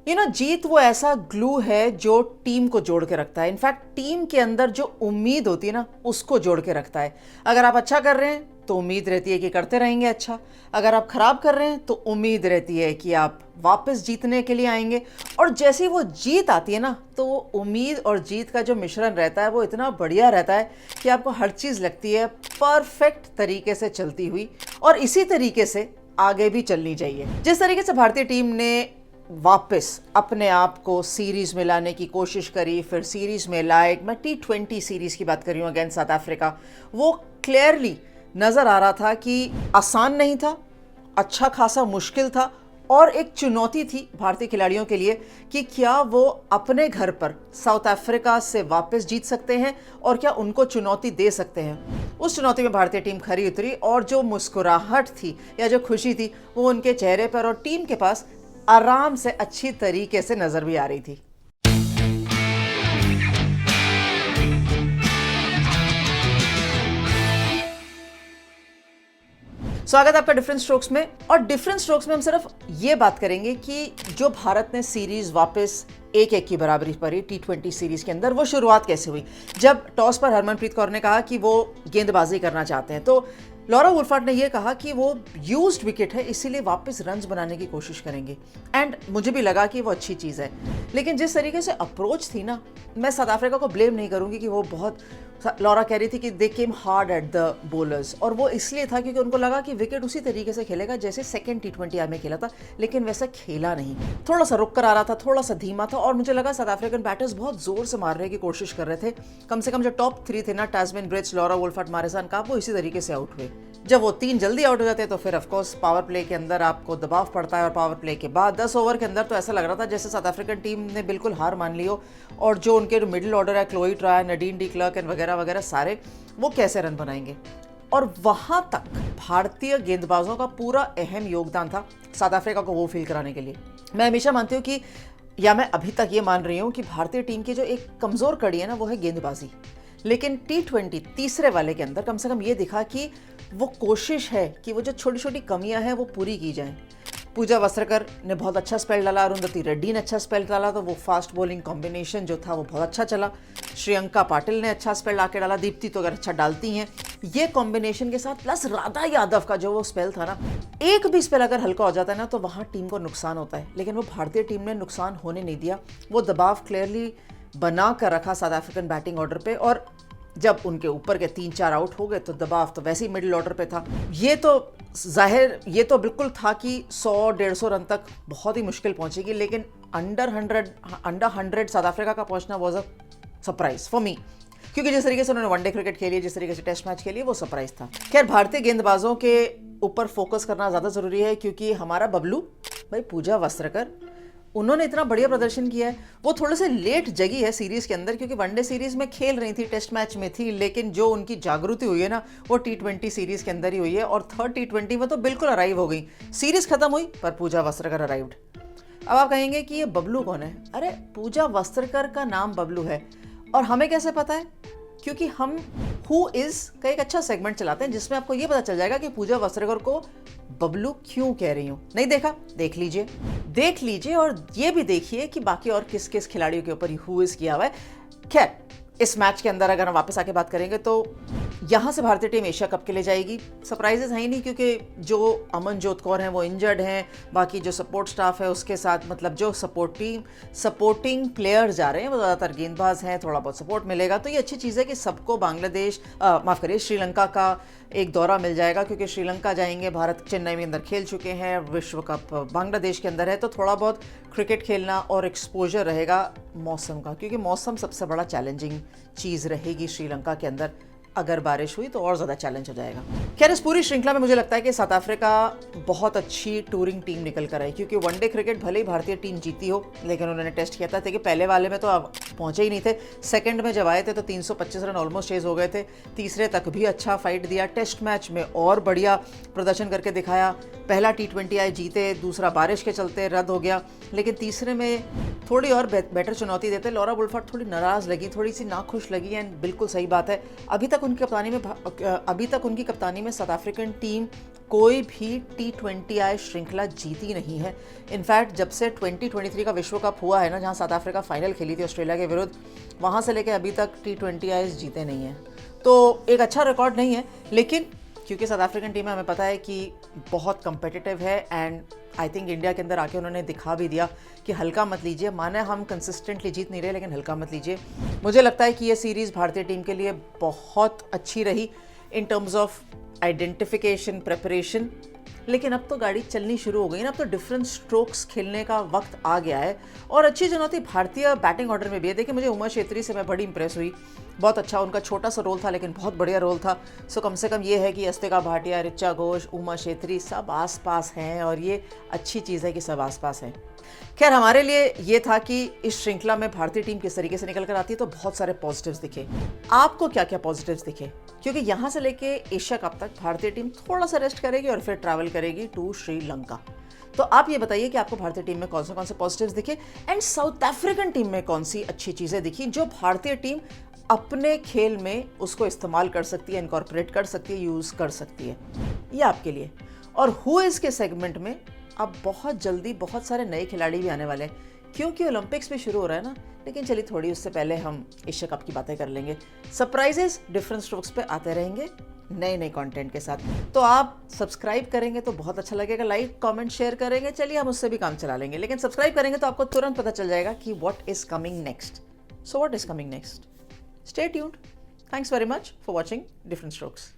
जीत वो ऐसा ग्लू है जो टीम को जोड़ के रखता है। इनफैक्ट टीम के अंदर जो उम्मीद होती है ना, उसको जोड़ के रखता है। अगर आप अच्छा कर रहे हैं तो उम्मीद रहती है कि करते रहेंगे अच्छा। अगर आप खराब कर रहे हैं तो उम्मीद रहती है कि आप वापस जीतने के लिए आएंगे। और जैसे वो जीत आती है ना, तो वो उम्मीद और जीत का जो मिश्रण रहता है वो इतना बढ़िया रहता है कि आपको हर चीज़ लगती है परफेक्ट तरीके से चलती हुई, और इसी तरीके से आगे भी चलनी चाहिए। जिस तरीके से भारतीय टीम ने वापस अपने आप को सीरीज में लाने की कोशिश करी, फिर सीरीज में लाए, मैं T20 सीरीज की बात कर रही हूँ अगेंस्ट साउथ अफ्रीका, वो क्लियरली नजर आ रहा था कि आसान नहीं था, अच्छा खासा मुश्किल था, और एक चुनौती थी भारतीय खिलाड़ियों के लिए कि क्या वो अपने घर पर साउथ अफ्रीका से वापस जीत सकते हैं और क्या उनको चुनौती दे सकते हैं। उस चुनौती में भारतीय टीम खरी उतरी, और जो मुस्कुराहट थी या जो खुशी थी वो उनके चेहरे पर और टीम के पास आराम से अच्छी तरीके से नजर भी आ रही थी। स्वागत है आपका डिफरेंट स्ट्रोक्स में। और डिफरेंट स्ट्रोक्स में हम सिर्फ ये बात करेंगे कि जो भारत ने सीरीज वापस 1-1 की बराबरी पर T20 सीरीज के अंदर, वो शुरुआत कैसे हुई। जब टॉस पर हरमनप्रीत कौर ने कहा कि वो गेंदबाजी करना चाहते हैं, तो लॉरा वुल्फार्ड ने यह कहा कि वो यूज्ड विकेट है, इसीलिए वापस रन्स बनाने की कोशिश करेंगे। एंड मुझे भी लगा कि वो अच्छी चीज़ है। लेकिन जिस तरीके से अप्रोच थी ना, मैं साउथ अफ्रीका को ब्लेम नहीं करूंगी कि वो बहुत, लॉरा कह रही थी कि दे केम हार्ड एट द बॉलर्स, और वो इसलिए था क्योंकि उनको लगा कि विकेट उसी तरीके से खेलेगा जैसे सेकंड T20 में खेला था, लेकिन वैसा खेला नहीं। थोड़ा सा रुक कर आ रहा था, थोड़ा सा धीमा था, और मुझे लगा साउथ अफ्रीकन बैटर्स बहुत जोर से मारने की कोशिश कर रहे थे। कम से कम जो टॉप 3 थे ना, टास्मिन ब्रिज, लॉरा वुल्फार्ड, मारिसान काप, वो इसी तरीके से आउट हुए। जब वो 3 जल्दी आउट हो जाते हैं तो फिर ऑफकोर्स पावर प्ले के अंदर आपको दबाव पड़ता है, और पावर प्ले के बाद 10 ओवर के अंदर तो ऐसा लग रहा था जैसे साउथ अफ्रीकन टीम ने बिल्कुल हार मान ली हो, और जो उनके मिडिल ऑर्डर है, Chloe Tryon, Nadine de Klerk and वगैरह वगैरह, सारे वो कैसे रन बनाएंगे। और वहां तक भारतीय गेंदबाजों का पूरा अहम योगदान था साउथ अफ्रीका को वो फील कराने के लिए। मैं हमेशा मानती हूँ कि, या मैं अभी तक ये मान रही हूँ कि भारतीय टीम की जो एक कमजोर कड़ी है ना, वो है गेंदबाजी। लेकिन T20 तीसरे वाले के अंदर कम से कम ये दिखा कि वो कोशिश है कि वो जो छोटी छोटी कमियां हैं वो पूरी की जाएं। पूजा वस्त्रकर ने बहुत अच्छा स्पेल डाला, अरुंधति रेड्डी ने अच्छा स्पेल डाला, तो वो फास्ट बॉलिंग कॉम्बिनेशन जो था वो बहुत अच्छा चला। श्रियंका पाटिल ने अच्छा स्पेल आके डाला, दीप्ति तो अगर अच्छा डालती हैं, ये कॉम्बिनेशन के साथ प्लस राधा यादव का जो वो स्पेल था ना, एक भी स्पेल अगर हल्का हो जाता है ना तो वहाँ टीम को नुकसान होता है। लेकिन वो भारतीय टीम ने नुकसान होने नहीं दिया, वो दबाव क्लियरली बना कर रखा साउथ अफ्रीकन बैटिंग ऑर्डर पे, और जब उनके ऊपर के 3-4 आउट हो गए तो दबाव तो वैसे ही मिडिल ऑर्डर पे था। ये तो बिल्कुल था कि 100-150 रन तक बहुत ही मुश्किल पहुंचेगी, लेकिन अंडर 100 साउथ अफ्रीका का पहुंचना was a surprise for me, क्योंकि जिस तरीके से उन्होंने वनडे क्रिकेट खेली, जिस तरीके से टेस्ट मैच खेली, वो सरप्राइज था। खैर, भारतीय गेंदबाजों के ऊपर फोकस करना ज्यादा जरूरी है, क्योंकि हमारा बबलू भाई पूजा वस्त्रकर, उन्होंने इतना बढ़िया प्रदर्शन किया है। वो थोड़े से लेट जगी है सीरीज के अंदर, क्योंकि वनडे सीरीज में खेल रही थी, टेस्ट मैच में थी, लेकिन जो उनकी जागृति हुई है ना, वो T20 सीरीज के अंदर ही हुई है, और थर्ड T20 में तो बिल्कुल अराइव हो गई। सीरीज खत्म हुई पर पूजा वस्त्रकर अराइव्ड। अब आप कहेंगे कि ये बबलू कौन है? अरे, पूजा वस्त्रकर का नाम बबलू है, और हमें कैसे पता है? क्योंकि हम हु इज का एक अच्छा सेगमेंट चलाते हैं, जिसमें आपको ये पता चल जाएगा कि पूजा वस्त्रकर को बबलू क्यों कह रही हूं। नहीं देखा? देख लीजिए, और ये भी देखिए कि बाकी और किस किस खिलाड़ियों के ऊपर हु इज किया हुआ है। खैर, इस मैच के अंदर अगर हम वापस आके बात करेंगे तो यहाँ से भारतीय टीम एशिया कप के लिए जाएगी। सरप्राइजेस हैं ही नहीं, क्योंकि जो अमनजोत कौर हैं वो इंजर्ड हैं, बाकी जो सपोर्ट स्टाफ है उसके साथ, मतलब जो सपोर्टिंग प्लेयर्स जा रहे हैं वो ज़्यादातर गेंदबाज हैं, थोड़ा बहुत सपोर्ट मिलेगा। तो ये अच्छी चीज़ है कि सबको श्रीलंका का एक दौरा मिल जाएगा, क्योंकि श्रीलंका जाएंगे, भारत चेन्नई में अंदर खेल चुके हैं, विश्व कप बांग्लादेश के अंदर है, तो थोड़ा बहुत क्रिकेट खेलना और एक्सपोजर रहेगा मौसम का, क्योंकि मौसम सबसे बड़ा चैलेंजिंग चीज़ रहेगी श्रीलंका के अंदर। अगर बारिश हुई तो और ज़्यादा चैलेंज हो जाएगा। खैर, इस पूरी श्रृंखला में मुझे लगता है कि साउथ अफ्रीका बहुत अच्छी टूरिंग टीम निकल कर आई, क्योंकि वनडे क्रिकेट भले ही भारतीय टीम जीती हो, लेकिन उन्होंने टेस्ट किया था। देखिए, पहले वाले में तो अब पहुंचे ही नहीं थे, सेकंड में जब आए थे तो 325 रन ऑलमोस्ट चेज हो गए थे, तीसरे तक भी अच्छा फाइट दिया, टेस्ट मैच में और बढ़िया प्रदर्शन करके दिखाया। पहला T20 आए जीते, दूसरा बारिश के चलते रद्द हो गया, लेकिन तीसरे में थोड़ी और बेटर चुनौती देते। लॉरा वुल्फार्ड थोड़ी नाराज़ लगी, थोड़ी सी नाखुश लगी, एंड बिल्कुल सही बात है। अभी तक उनकी कप्तानी में साउथ अफ्रीकन टीम कोई भी T20I श्रृंखला जीती नहीं है। इनफैक्ट जब से 2023 का विश्व कप हुआ है ना, जहां साउथ अफ्रीका फाइनल खेली थी ऑस्ट्रेलिया के विरुद्ध, वहां से लेकर अभी तक T20I जीते नहीं हैं। तो एक अच्छा रिकॉर्ड नहीं है, लेकिन क्योंकि साउथ अफ्रीकन टीम है, हमें पता है कि बहुत कंपेटिटिव है एंड आई थिंक इंडिया के अंदर आके उन्होंने दिखा भी दिया कि हल्का मत लीजिए। माने हम कंसिस्टेंटली जीत नहीं रहे, लेकिन हल्का मत लीजिए। मुझे लगता है कि ये सीरीज़ भारतीय टीम के लिए बहुत अच्छी रही in terms of identification, preparation. लेकिन अब तो गाड़ी चलनी शुरू हो गई ना, अब तो डिफरेंट स्ट्रोक्स खेलने का वक्त आ गया है। और अच्छी चुनौती भारतीय बैटिंग ऑर्डर में भी है। देखिए, मुझे उमा छेत्री से मैं बड़ी इंप्रेस हुई, बहुत अच्छा, उनका छोटा सा रोल था लेकिन बहुत बढ़िया रोल था। सो कम से कम ये है कि अस्तिका भाटिया, ऋचा घोष, उमा छेत्री सब आसपास हैं और ये अच्छी चीज़ है कि सब आसपास हैं। खैर, हमारे लिए ये था कि इस श्रृंखला में भारतीय टीम किस तरीके से निकल कर आती है, तो बहुत सारे पॉजिटिव्स दिखे। आपको क्या क्या पॉजिटिव्स दिखे? क्योंकि यहाँ से लेके एशिया कप तक भारतीय टीम थोड़ा सा रेस्ट करेगी और फिर ट्रैवल करेगी टू श्रीलंका। तो आप ये बताइए कि आपको भारतीय टीम में कौन से पॉजिटिव्स दिखे एंड साउथ अफ्रीकन टीम में कौन सी अच्छी चीज़ें दिखी जो भारतीय टीम अपने खेल में उसको इस्तेमाल कर सकती है, इनकॉर्पोरेट कर सकती है, यूज़ कर सकती है। ये आपके लिए। और हु इज़ के सेगमेंट में अब बहुत जल्दी बहुत सारे नए खिलाड़ी भी आने वाले हैं, क्योंकि ओलंपिक्स भी शुरू हो रहा है ना। लेकिन चलिए, थोड़ी उससे पहले हम एशिया कप की बातें कर लेंगे। सरप्राइजेस डिफरेंट स्ट्रोक्स पे आते रहेंगे नए नए कंटेंट के साथ। तो आप सब्सक्राइब करेंगे तो बहुत अच्छा लगेगा, लाइक कमेंट शेयर करेंगे, चलिए हम उससे भी काम चला लेंगे। लेकिन सब्सक्राइब करेंगे तो आपको तुरंत पता चल जाएगा कि what is coming next. So what is coming next? Stay tuned. Thanks very much for watching different strokes.